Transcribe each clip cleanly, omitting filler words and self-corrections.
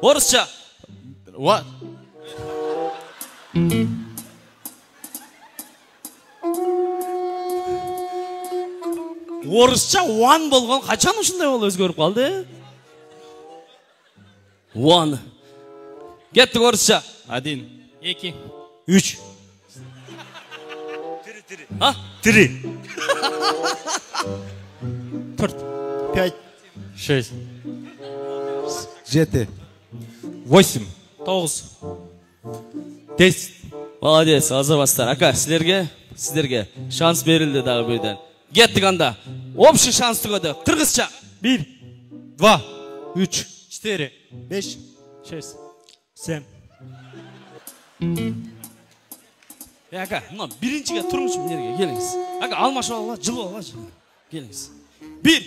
Orusça. What? Orusça one болған қачан ушундай болуп өзгөрүп калды? One. Кеттик орусча. 1, 2, 3, а? 3, 4, 5, 6, 7, 8, 9. 10. Молодец, азабастар. Ака, силерге шанс берилди дагы бирден. Кеттик анда. Общий шанс түгөдү. Кыргызча. 1, 2, 3, 4, 5, 6, 7. Ака, мына биринчиге туруңуз мынерге келиңиз. Ака, алмашып алгыла, жылып алгыла. Келиңиз. 1,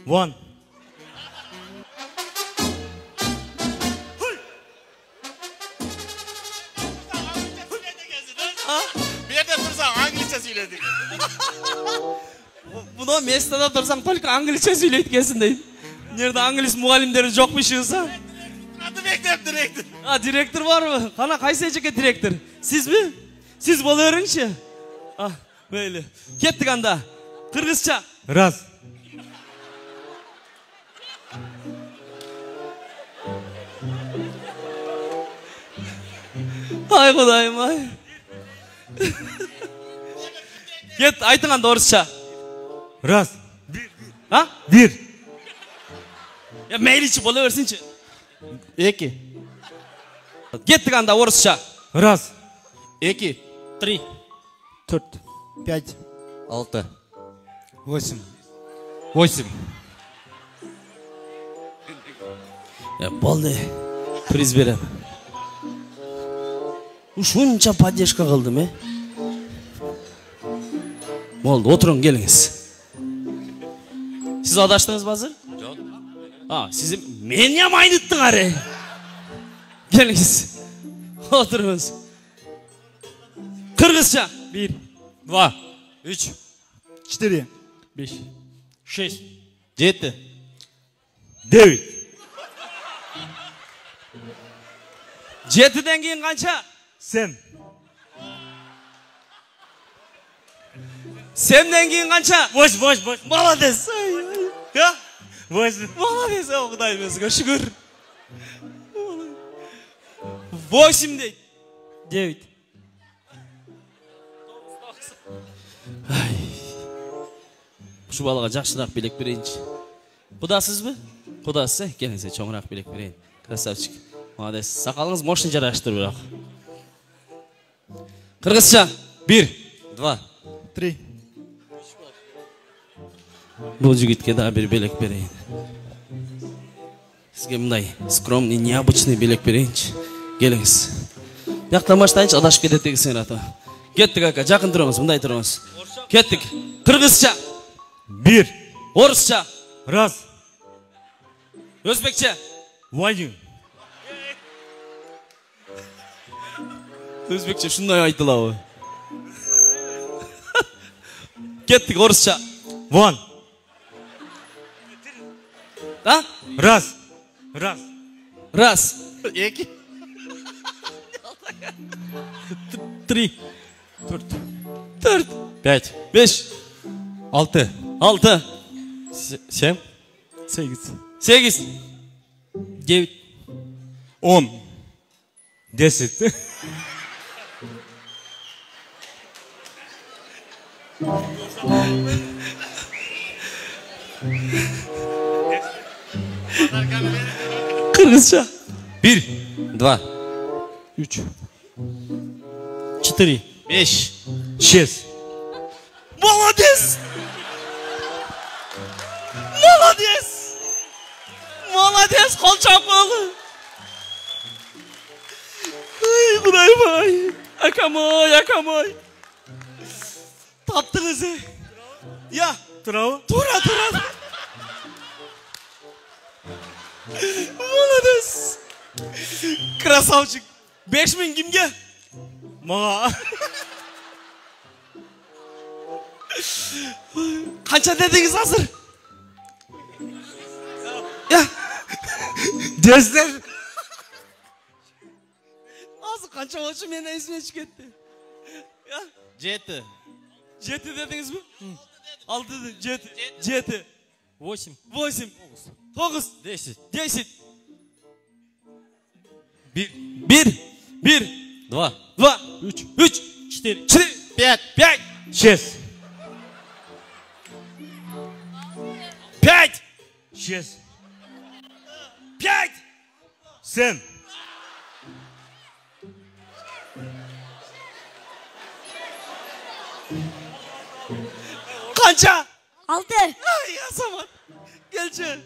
1. Nerede dursan İngilizce söyledik. Buna местода турсаң только англисче сүйлөйт экенсиң дейт. Нерде англис мугалимдери жокпу ишиңизса? Adı mektep direktör. А, директор барбы? Кана кайсы эчекке директор? Сизби? Сиз боло бериңчи. А, мейли. Кеттик анда. Кыргызча. Раз. Ай кудайым ай. Кет, айтың анда орысча. Раз. А? 1, Я мейличи боло берсинчи. 2, Кеттик анда орысча. раз, 2, 3, 4, 5, 6, 8. 8. Болды. Приз берем. Ушунча поддержка кылдым, э? Болду, отуруң, келиңиз. Сиз адаштыңызбы азыр? Жок. А, сиз мени майныттыңар, э? Келиңиз. Отуруңуз. Кыргызча. 1, 2, 3, 4, 5, 6, 7. 9. 7ден кийин канча? 10. 7ден кийин канча? Boş. Молодец. Ya? Boş. Молодец, Кудайым өзүңө шүгүр. 8 дейт. 9. Şu балага жакшыраак белек берейинчи. Кудасызбы? Кудасы, келиңиз, чоңураак белек берейин. Красавчик. Молодец. Сакалыңыз мощный жараштыр бирок. Кыргызча. 1, 2, 3, Бул жигитке дагы бир белек берейин. Сизге мындай скромный, необычный белек берейинчи. Келиңиз. Бияктан баштайынчы, адашып кетет экенсиңер ата. Кеттик ака, жакын туруңуз, мындай туруңуз. Кеттик. Кыргызча. 1, Орусча. раз, Өзбекче. 1. Өзбекче шундай айтылабы. Кеттик орусча. 1, А? раз, Раз, İki. 3, 4, 5, 5, 6, 6, 7, 8, 9, 10, 10. Kırgızca. 1, 2, 3, 4, 5, 6. Молодец! Молодец! Молодец, kolçak oğlu. Ay Kudayım ay. Akamoy. Taptınız he. Ya. Bravo. Tura. Молодец. Красавчик. 5000 kimge? Mağa. Kança dediniz hazır? Ya. Desler. Azı qancha bo'lsa meni esimga tushib ketdi. Ya, 7. 7 dedingizmi? 6 dedi. 7. 8. 8. 9. 10. 10. 1. 1. 1. 2. 2. 3. 3. 4. 4. 5. 5. 6. 5. 6. 5. Sen. Qancha? 6. Ay Asamat. Kelchi.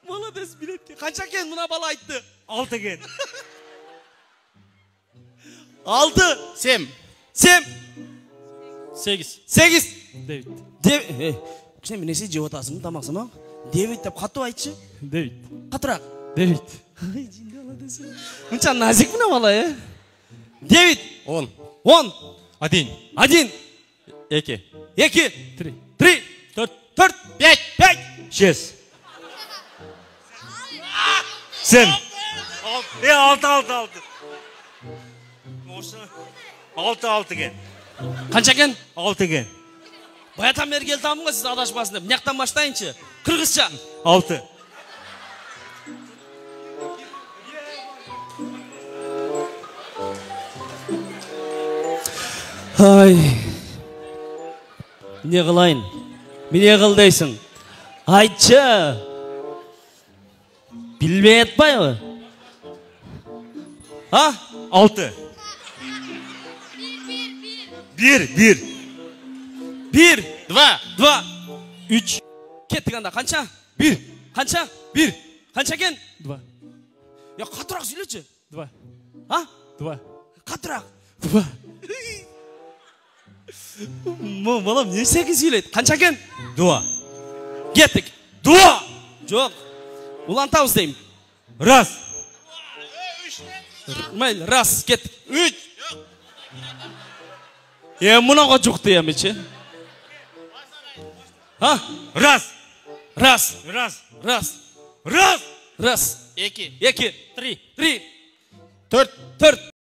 Молодец biletga. Qancha ekan buna bala aytdi? 6 gen. 6. Sem. Sem. 8. 8. 9. Kishni minesi javob otasizmi tamaqsimi? 9 deb qattiq aytchi. 9. Qattiqroq. 9. Ay, jinda desam. Uncha nazikmi bola ya? 9. 10. 10. 1. 1. 2. 2. 3. 3. 4. 4. 5. 5. 6. Sen. 6. 6 gen. Qancha ekan? 6 gen. Bayatan beri keltamga siz adashmasin deb. Buyoqdan boshlayinchi. Qirg'izcha. 6. Ay. Ne qılayın? Mene qıl deysin? Aytchi. Bilmey etmaymi? Ha? 6. 1. 1. 1. 2. 2. 3. Ketdik anda qancha? 1. Qancha? 1. Qancha ekan? 2. Ya qattiqroq söylechi. 2. Ha? 2. Qattiqroq. 2. Bolam ne 8 söyledi? Qancha ekan? 2. Ketdik. 2. Yo'q. Ulantamiz deyim. Ras. Mayli, ras, ketdik. 3. Bunaqa juqdi hamichi. Ha? Ras. Ras. Ras. Ras. Ras. Ras. 2. 2. 3. 3. 4. 4.